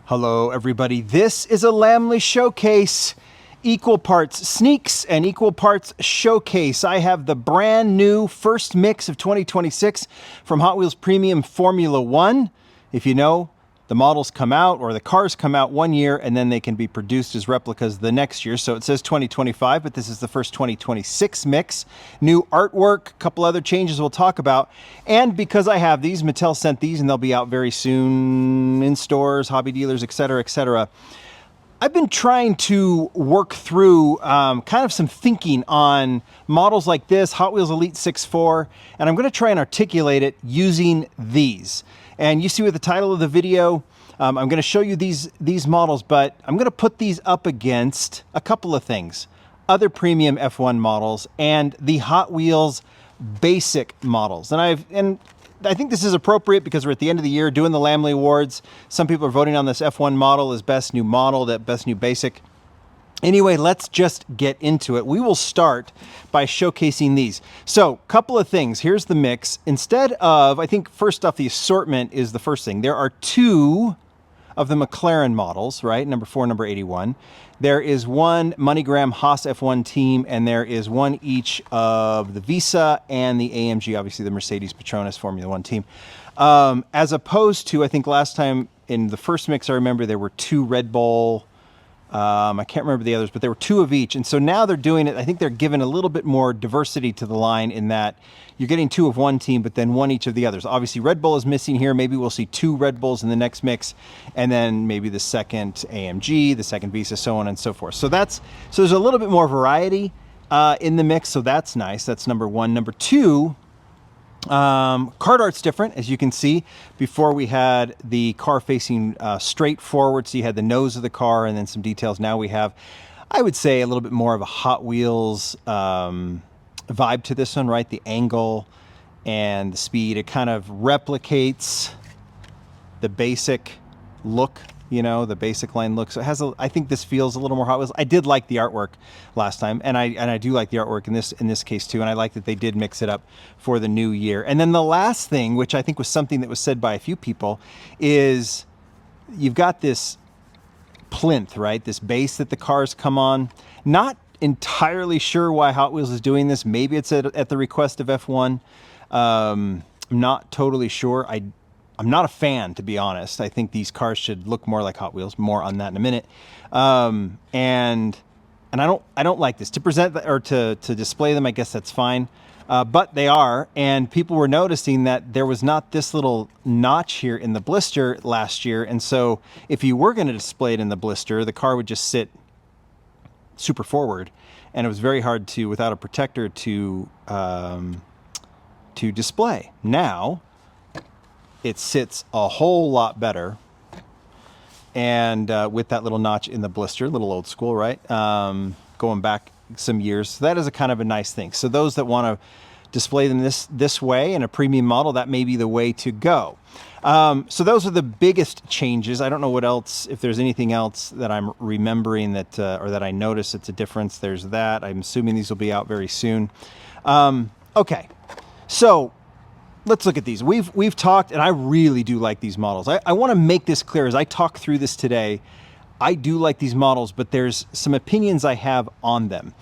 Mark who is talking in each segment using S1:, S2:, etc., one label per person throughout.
S1: Hello everybody, this is a Lamley showcase. Equal parts sneaks and equal parts showcase. I have the brand new first mix of 2026 from Hot Wheels Premium Formula 1. If you know, the models come out, or the cars come out one year, and then they can be produced as replicas the next year. So it says 2025, but this is the first 2026 mix. New artwork, a couple other changes we'll talk about. And because I have these, Mattel sent these, and they'll be out very soon in stores, hobby dealers, etc., etc. I've been trying to work through kind of some thinking on models like this, Hot Wheels Elite 6.4, and I'm going to try and articulate it using these. And you see with the title of the video, I'm going to show you these models, but I'm going to put these up against a couple of things. Other premium F1 models and the Hot Wheels basic models. And I think this is appropriate because we're at the end of the year doing the Lamley Awards. Some people are voting on this F1 model as best new model, that best new basic. Anyway, let's just get into it. We will start by showcasing these. So, couple of things. Here's the mix. Instead of, I think first off, the assortment is the first thing. There are two of the McLaren models, right? Number 4, number 81. There is one MoneyGram Haas F1 team, and there is one each of the Visa and the AMG, obviously the Mercedes Petronas Formula 1 team. As opposed to, I think last time in the first mix, I remember there were two Red Bull, I can't remember the others, but there were two of each. And so now they're doing it, I think they're giving a little bit more diversity to the line in that you're getting two of one team, but then one each of the others. Obviously, Red Bull is missing here. Maybe we'll see two Red Bulls in the next mix, and then maybe the second AMG, the second Visa, so on and so forth. So there's a little bit more variety in the mix, so that's nice. That's number one. Number two, card art's different, as you can see. Before we had the car facing straight forward, so you had the nose of the car and then some details. Now we have, I would say, a little bit more of a Hot Wheels vibe to this one, right? The angle and the speed, it kind of replicates the basic look, you know, the basic line look. So it has I think this feels a little more Hot Wheels. I did like the artwork last time, and I do like the artwork in this case too, and I like that they did mix it up for the new year. And then the last thing, which I think was something that was said by a few people, is you've got this plinth, right? This base that the cars come on. Not entirely sure why Hot Wheels is doing this. Maybe it's at the request of F1. I'm not totally sure. I'm not a fan, to be honest. I think these cars should look more like Hot Wheels. More on that in a minute. And I don't like this. To present or to display them, I guess that's fine. But they are, and people were noticing that there was not this little notch here in the blister last year. And so if you were going to display it in the blister, the car would just sit super forward, and it was very hard to, without a protector, to display. Now it sits a whole lot better, and with that little notch in the blister, a little old school, right? Going back some years. So that is a kind of a nice thing. So those that want to display them this way in a premium model, that may be the way to go. So those are the biggest changes. I don't know what else, if there's anything else that I'm remembering that or that I notice it's a difference. There's that. I'm assuming these will be out very soon. Okay, so let's look at these. We've talked, and I really do like these models. I want to make this clear as I talk through this today. I do like these models, but there's some opinions I have on them.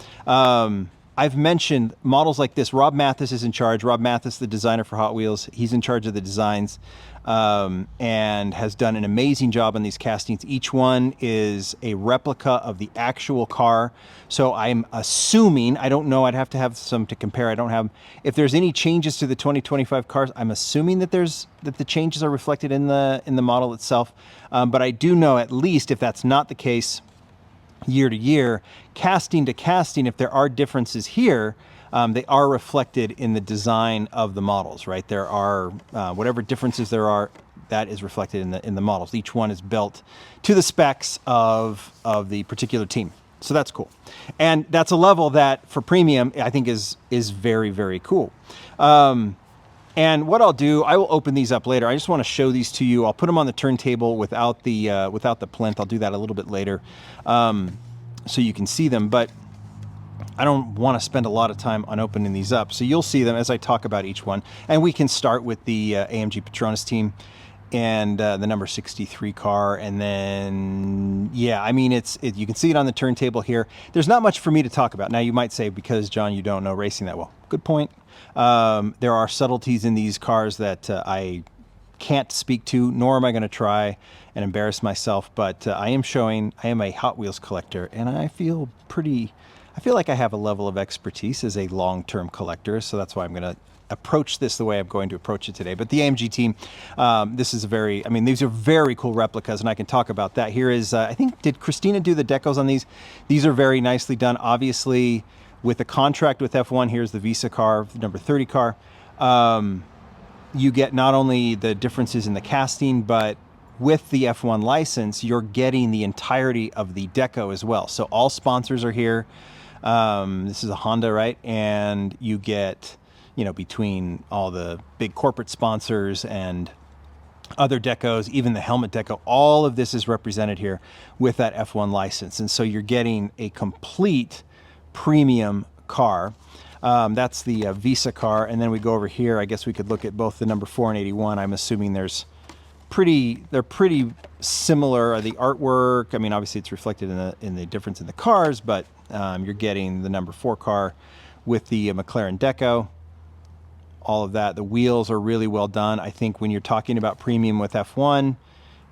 S1: I've mentioned models like this. Rob Mathis is in charge. Rob Mathis, the designer for Hot Wheels, he's in charge of the designs and has done an amazing job on these castings. Each one is a replica of the actual car. So I'm assuming, I don't know, I'd have to have some to compare. I don't have, if there's any changes to the 2025 cars, I'm assuming that the changes are reflected in the model itself. But I do know, at least if that's not the case, year to year, casting to casting, if there are differences here, they are reflected in the design of the models, right? There are whatever differences there are, that is reflected in the models. Each one is built to the specs of the particular team. So that's cool. And that's a level that for premium, I think is very, very cool. And what I'll do, I will open these up later. I just want to show these to you. I'll put them on the turntable without the plinth. I'll do that a little bit later, so you can see them. But I don't want to spend a lot of time on opening these up. So you'll see them as I talk about each one. And we can start with the AMG Petronas team. and the number 63 car. And then, yeah, I mean, you can see it on the turntable here. There's not much for me to talk about. Now, you might say, because, John, you don't know racing that well. Good point. There are subtleties in these cars that I can't speak to, nor am I going to try and embarrass myself. But I am a Hot Wheels collector, and I feel like I have a level of expertise as a long-term collector. So that's why I'm going to approach this the way I'm going to approach it today. But the AMG team, this is these are very cool replicas, and I can talk about that. Here is, I think, did Christina do the decals on these? These are very nicely done. Obviously, with the contract with F1, here's the Visa car, the number 30 car. You get not only the differences in the casting, but with the F1 license, you're getting the entirety of the deco as well. So all sponsors are here. This is a Honda, right? And you get, between all the big corporate sponsors and other decos, even the helmet deco, all of this is represented here with that F1 license. And so you're getting a complete premium car. That's the Visa car. And then we go over here. I guess we could look at both the number 4 and 81. I'm assuming they're pretty similar. The artwork, I mean, obviously it's reflected in the difference in the cars, but you're getting the number 4 car with the McLaren deco. All of that. The wheels are really well done. I think when you're talking about premium with F1,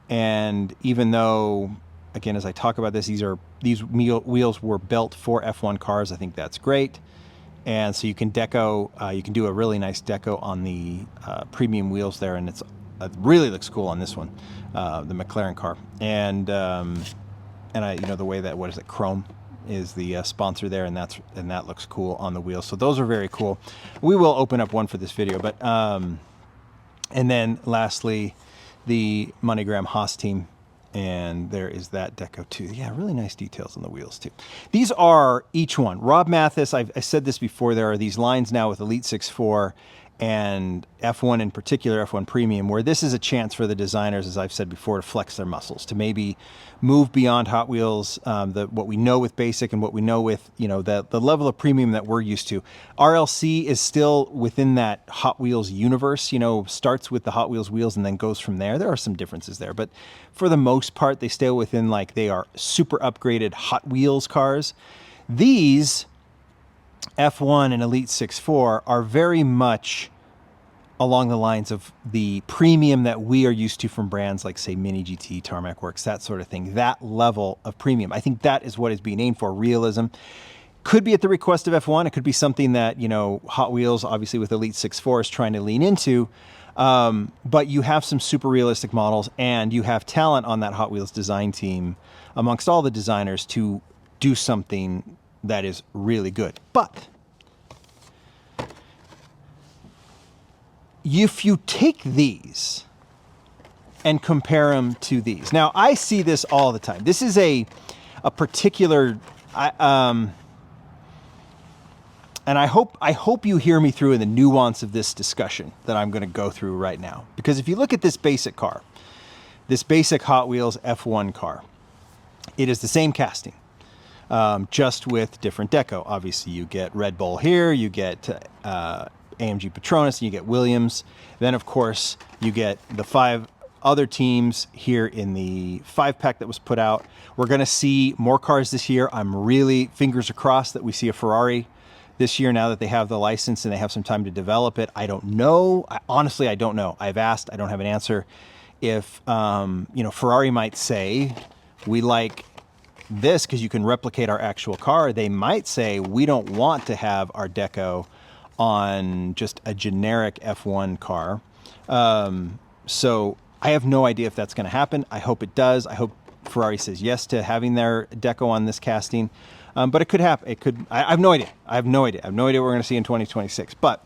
S1: and even though, again, as I talk about this, these wheels were built for F1 cars, I think that's great. And so you can do a really nice deco on the premium wheels there, and it really looks cool on this one, the McLaren car. And the way that, what is it, chrome is the sponsor there, and that looks cool on the wheels. So those are very cool. We will open up one for this video, but and then lastly, the MoneyGram Haas team, and there is that deco too. Yeah, really nice details on the wheels too. These are each one. Rob Mathis, I said this before, there are these lines now with Elite 6.4 and F1 in particular, F1 Premium, where this is a chance for the designers, as I've said before, to flex their muscles, to maybe move beyond Hot Wheels, what we know with Basic and what we know with, the level of premium that we're used to. RLC is still within that Hot Wheels universe, starts with the Hot Wheels wheels and then goes from there. There are some differences there, but for the most part, they stay within, like, they are super upgraded Hot Wheels cars. These F1 and Elite 6.4 are very much along the lines of the premium that we are used to from brands like, say, Mini GT, Tarmac Works, that sort of thing. That level of premium, I think that is what is being aimed for. Realism could be at the request of F1. It could be something that, Hot Wheels, obviously with Elite 6.4, is trying to lean into. But you have some super realistic models, and you have talent on that Hot Wheels design team amongst all the designers to do something that is really good. But if you take these and compare them to these, now I see this all the time. This is a particular, and I hope you hear me through in the nuance of this discussion that I'm going to go through right now. Because if you look at this basic car, this basic Hot Wheels F1 car, it is the same casting, just with different deco. Obviously, you get Red Bull here, you get AMG Petronas, and you get Williams. Then, of course, you get the 5 other teams here in the 5-pack that was put out. We're going to see more cars this year. I'm really, fingers are crossed, that we see a Ferrari this year now that they have the license and they have some time to develop it. I don't know. Honestly, I don't know. I've asked. I don't have an answer. If, Ferrari might say, we like this because you can replicate our actual car. They might say, we don't want to have our deco on just a generic F1 car. So I have no idea if that's going to happen. I hope it does. I hope Ferrari says yes to having their deco on this casting. But it could happen. It could. I have no idea. I have no idea what we're going to see in 2026. But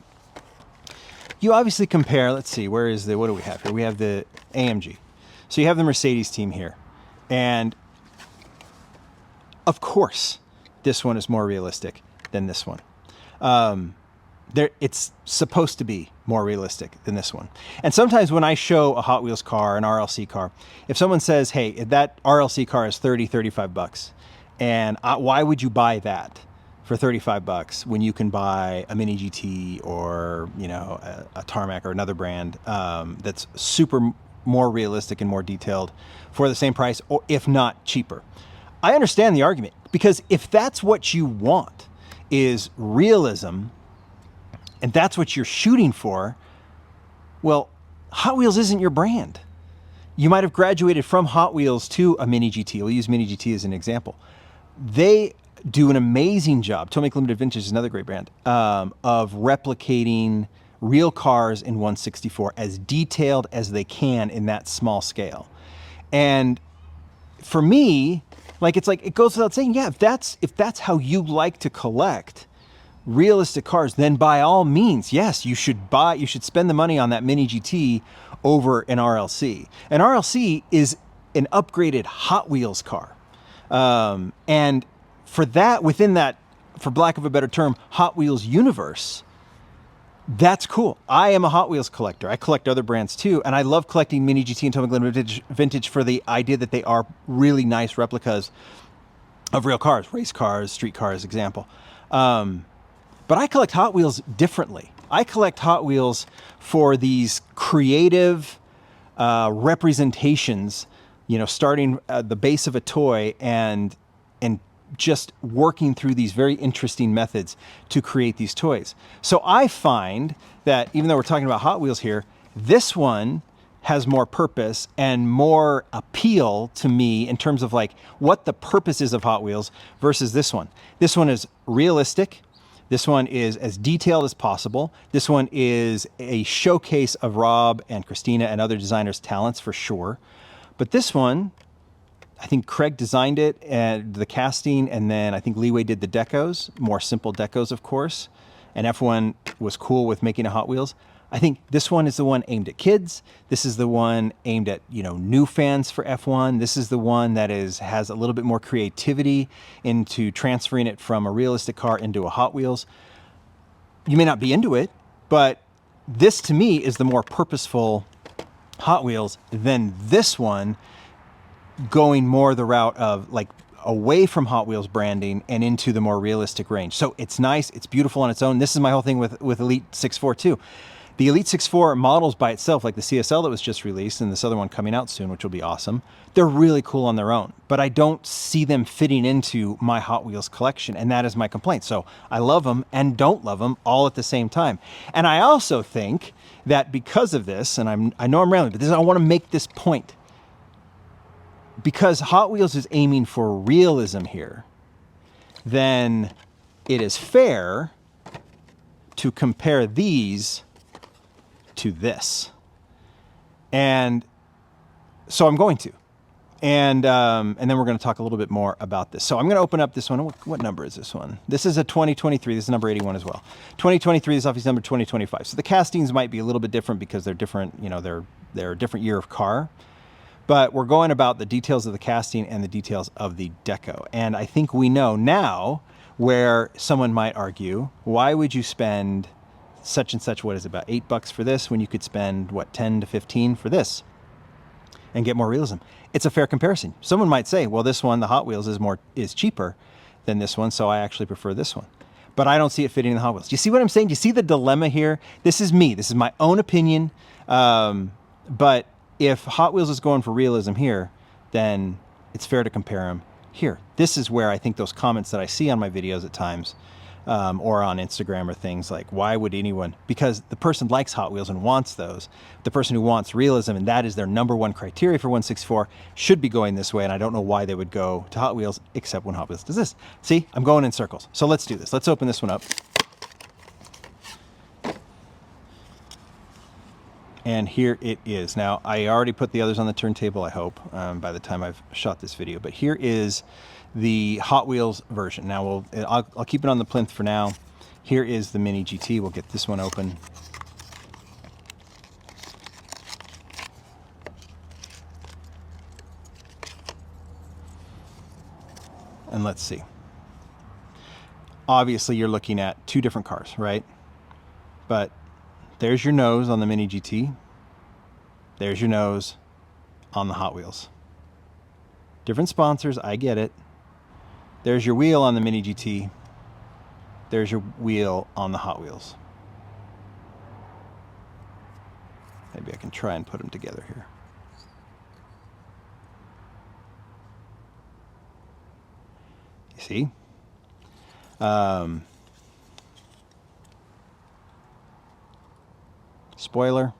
S1: you obviously compare. Let's see. What do we have here? We have the AMG. So you have the Mercedes team here. And of course, this one is more realistic than this one. It's supposed to be more realistic than this one. And sometimes when I show a Hot Wheels car, an RLC car, if someone says, hey, that RLC car is $35, and why would you buy that for $35 when you can buy a Mini GT or, a Tarmac or another brand that's super more realistic and more detailed for the same price, or if not cheaper. I understand the argument, because if that's what you want, is realism, and that's what you're shooting for, well, Hot Wheels isn't your brand. You might have graduated from Hot Wheels to a Mini GT. We'll use Mini GT as an example. They do an amazing job. Tomic Limited Vintage is another great brand, of replicating real cars in 1/64 as detailed as they can in that small scale. And for me, like, it's like, it goes without saying, yeah, if that's how you like to collect realistic cars, then by all means, yes, you should spend the money on that Mini GT over an RLC. An RLC is an upgraded Hot Wheels car. And for that, within that, for lack of a better term, Hot Wheels universe, that's cool. I am a Hot Wheels collector. I collect other brands too, and I love collecting Mini GT and Tomic Limited Vintage for the idea that they are really nice replicas of real cars, race cars, street cars, example. But I collect Hot Wheels differently. I collect Hot Wheels for these creative representations, you know, starting at the base of a toy and just working through these very interesting methods to create these toys. So I find that even though we're talking about Hot Wheels here, this one has more purpose and more appeal to me in terms of like what the purpose is of Hot Wheels versus this one. This one is realistic. This one is as detailed as possible. This one is a showcase of Rob and Christina and other designers' talents for sure. But this one, I think Craig designed it and the casting, and then I think Leeway did the decos, more simple decos, of course. And F1 was cool with making a Hot Wheels. I think this one is the one aimed at kids. This is the one aimed at, you know, new fans for F1. This is the one that has a little bit more creativity into transferring it from a realistic car into a Hot Wheels. You may not be into it, but this to me is the more purposeful Hot Wheels than this one, going more the route of like away from Hot Wheels branding and into the more realistic range. So it's nice, it's beautiful on its own. This is my whole thing with Elite 6.4 too. The Elite 6.4 models by itself, like the CSL that was just released and this other one coming out soon, which will be awesome, they're really cool on their own, but I don't see them fitting into my Hot Wheels collection, and that is my complaint. So I love them and don't love them all at the same time. And I also think that because of this, and I know I'm rambling, but I want to make this point. Because Hot Wheels is aiming for realism here, then it is fair to compare these to this. And so I'm going to. And then we're going to talk a little bit more about this. So I'm going to open up this one. What number is this one? This is a 2023. This is number 81 as well. 2023 is obviously number 2025. So the castings might be a little bit different because they're different, you know, they're a different year of car. But we're going about the details of the casting and the details of the deco. And I think we know now where someone might argue, why would you spend such and such, what is it, about $8 for this when you could spend, what, 10 to 15 for this and get more realism? It's a fair comparison. Someone might say, well, this one, the Hot Wheels, is cheaper than this one, so I actually prefer this one. But I don't see it fitting in the Hot Wheels. Do you see what I'm saying? Do you see the dilemma here? This is me. This is my own opinion. But if Hot Wheels is going for realism here, then it's fair to compare them here. This is where I think those comments that I see on my videos at times, or on Instagram or things like, why would anyone? Because the person likes Hot Wheels and wants those. The person who wants realism, and that is their number one criteria for 1/64, should be going this way. And I don't know why they would go to Hot Wheels, except when Hot Wheels does this. See, I'm going in circles. So let's do this. Let's open this one up. And here it is. Now, I already put the others on the turntable, I hope, by the time I've shot this video. But here is the Hot Wheels version. Now, I'll keep it on the plinth for now. Here is the Mini GT. We'll get this one open. And let's see. Obviously, you're looking at two different cars, right? But there's your nose on the Mini GT. There's your nose on the Hot Wheels. Different sponsors, I get it. There's your wheel on the Mini GT. There's your wheel on the Hot Wheels. Maybe I can try and put them together here. See? Spoiler.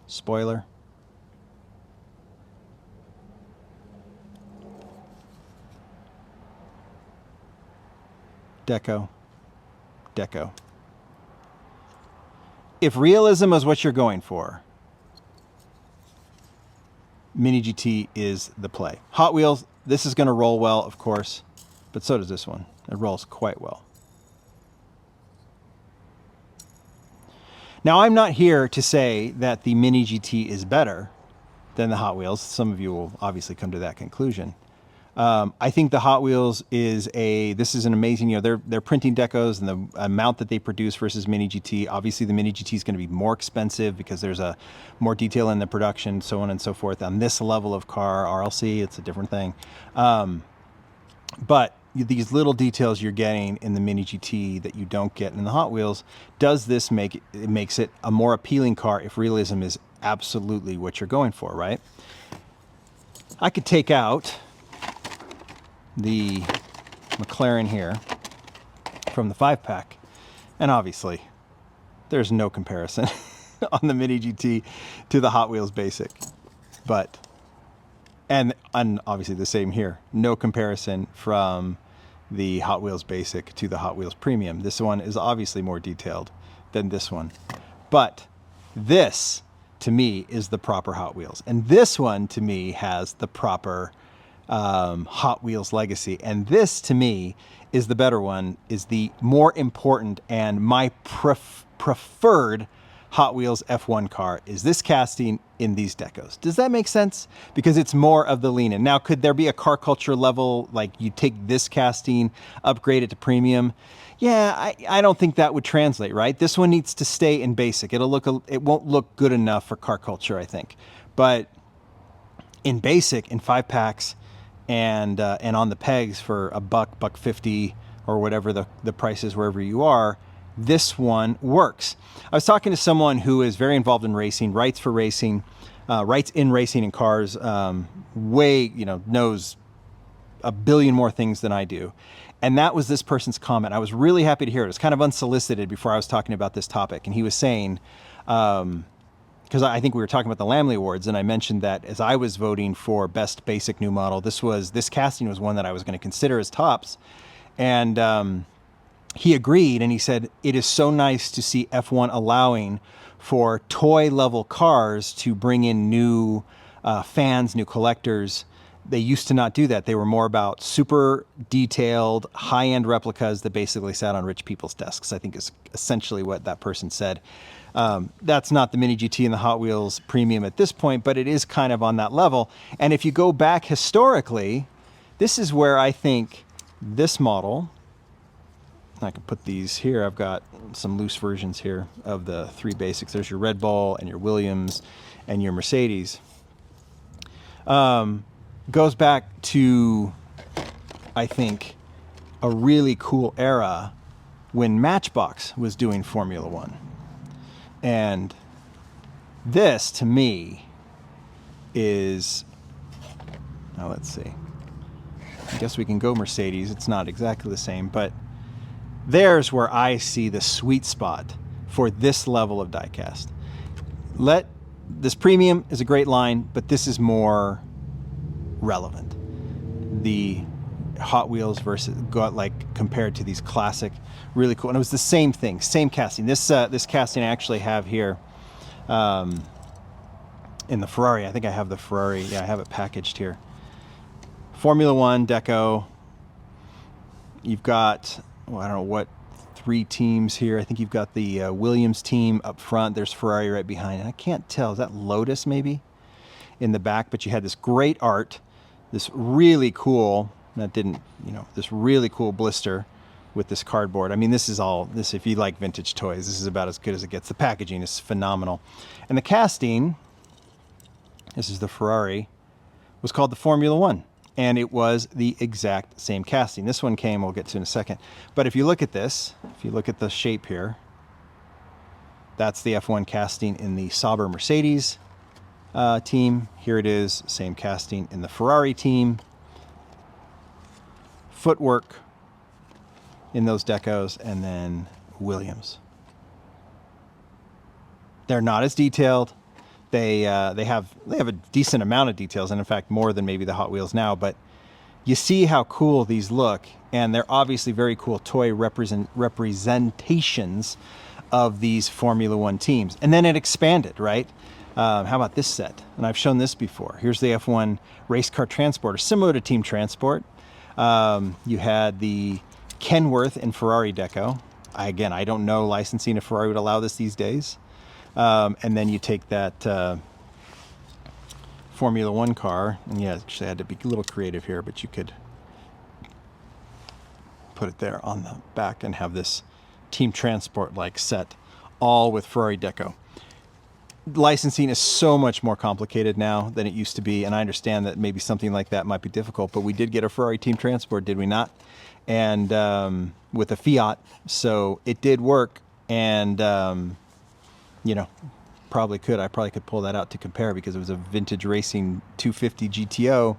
S1: Spoiler. Deco. Deco. If realism is what you're going for, Mini GT is the play. Hot Wheels, this is going to roll well, of course, but so does this one. It rolls quite well. Now, I'm not here to say that the Mini GT is better than the Hot Wheels. Some of you will obviously come to that conclusion. I think the Hot Wheels this is an amazing, they're printing decos, and the amount that they produce versus Mini GT. Obviously the Mini GT is going to be more expensive because there's more detail in the production, so on and so forth. On this level of car, RLC, it's a different thing. But these little details you're getting in the Mini GT that you don't get in the Hot Wheels, it makes it a more appealing car if realism is absolutely what you're going for, right? I could take out the McLaren here from the 5-pack, and obviously there's no comparison on the Mini GT to the Hot Wheels Basic, and obviously the same here, no comparison from the Hot Wheels Basic to the Hot Wheels Premium. This one is obviously more detailed than this one, but this to me is the proper Hot Wheels, and this one to me has the proper Hot Wheels legacy, and this to me is the better one, is the more important, and my preferred Hot Wheels F1 car is this casting in these decos. Does that make sense? Because it's more of the lean in. Now, could there be a car culture level, like you take this casting, upgrade it to premium? Yeah, I don't think that would translate, right? This one needs to stay in basic. It won't look good enough for car culture, I think. But in basic, in 5-packs, and on the pegs for $1.50 or whatever the price is wherever you are, this one works. I was talking to someone who is very involved in racing, writes for racing, writes in racing and cars, knows a billion more things than I do. And that was this person's comment. I was really happy to hear it. It was kind of unsolicited before I was talking about this topic. And he was saying, because I think we were talking about the Lamley Awards, and I mentioned that as I was voting for Best Basic New Model, this casting was one that I was going to consider as tops. And he agreed, and he said, it is so nice to see F1 allowing for toy-level cars to bring in new fans, new collectors. They used to not do that. They were more about super detailed, high-end replicas that basically sat on rich people's desks, I think is essentially what that person said. That's not the Mini GT and the Hot Wheels Premium at this point, but it is kind of on that level. And if you go back historically, this is where I think this model, I can put these here. I've got some loose versions here of the 3 basics. There's your Red Bull and your Williams and your Mercedes. Goes back to, I think, a really cool era when Matchbox was doing Formula One. And this, to me, is, now let's see. I guess we can go Mercedes. It's not exactly the same, but there's where I see the sweet spot for this level of diecast. This Premium is a great line, but this is more relevant. The Hot Wheels compared to these classic, really cool, and it was the same thing, same casting. This casting I actually have here in the Ferrari. I think I have the Ferrari. Yeah, I have it packaged here. Formula One deco. You've got, I don't know what 3 teams here. I think you've got the Williams team up front. There's Ferrari right behind, and I can't tell. Is that Lotus maybe in the back? But you had this great art, this really cool. This really cool blister with this cardboard. I mean, this, if you like vintage toys, this is about as good as it gets. The packaging is phenomenal. And the casting, this is the Ferrari, was called the Formula One. And it was the exact same casting. This one came, we'll get to in a second. But if you look at this, if you look at the shape here, that's the F1 casting in the Sauber Mercedes team. Here it is, same casting in the Ferrari team. footwork in those decos, and then Williams. They're not as detailed. They have a decent amount of details, and in fact more than maybe the Hot Wheels now, but you see how cool these look, and they're obviously very cool toy representations of these Formula One teams. And then it expanded, right? How about this set? And I've shown this before. Here's the F1 race car transporter, similar to Team Transport. You had the Kenworth and Ferrari deco. Again, I don't know licensing if Ferrari would allow this these days. And then you take that Formula One car, and yeah, actually I had to be a little creative here, but you could put it there on the back and have this Team Transport like set, all with Ferrari deco. Licensing is so much more complicated now than it used to be, and I understand that maybe something like that might be difficult, but we did get a Ferrari Team Transport, did we not? And with a Fiat, so it did work, and you know, I probably could pull that out to compare, because it was a vintage racing 250 GTO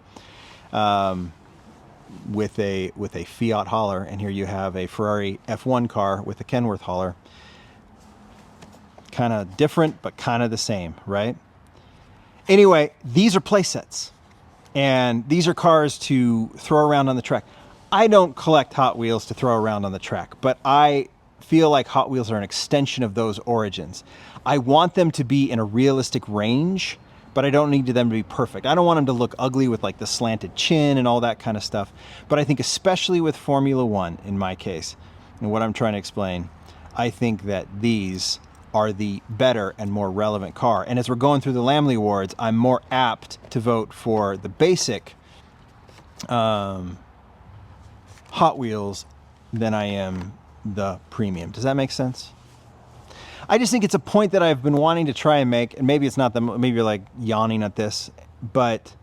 S1: with a Fiat hauler, and here you have a Ferrari F1 car with a Kenworth hauler. Kind of different, but kind of the same, right? Anyway, these are play sets, and these are cars to throw around on the track. I don't collect Hot Wheels to throw around on the track, but I feel like Hot Wheels are an extension of those origins. I want them to be in a realistic range, but I don't need them to be perfect. I don't want them to look ugly with like the slanted chin and all that kind of stuff. But I think especially with Formula One, in my case, and what I'm trying to explain, I think that these are the better and more relevant car. And as we're going through the Lamley Awards, I'm more apt to vote for the basic Hot Wheels than I am the premium. Does that make sense? I just think it's a point that I've been wanting to try and make, and maybe it's not maybe you're like yawning at this, but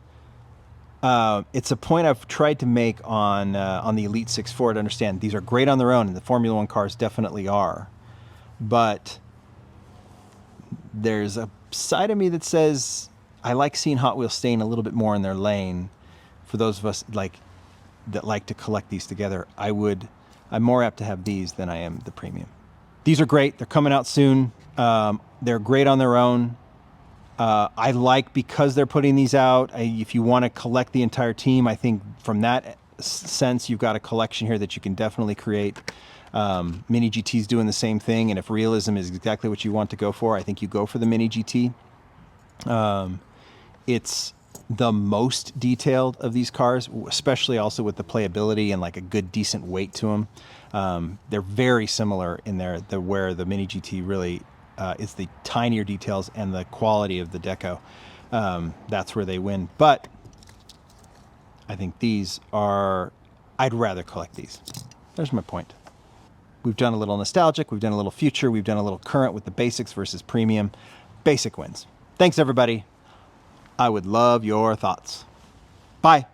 S1: it's a point I've tried to make on the Elite 6-4 to understand these are great on their own, and the Formula One cars definitely are, but there's a side of me that says I like seeing Hot Wheels staying a little bit more in their lane. For those of us that like to collect these together, I'm more apt to have these than I am the premium. These are great. They're coming out soon. They're great on their own. I like, because they're putting these out, if you want to collect the entire team, I think from that sense, you've got a collection here that you can definitely create. Mini GT's doing the same thing, and if realism is exactly what you want to go for, I think you go for the Mini GT. It's the most detailed of these cars, especially also with the playability and like a good decent weight to them. They're very similar in there, where the Mini GT really is the tinier details and the quality of the deco. That's where they win. But I think these are, I'd rather collect these. There's my point. We've done a little nostalgic, we've done a little future, we've done a little current with the basics versus premium. Basic wins. Thanks, everybody. I would love your thoughts. Bye.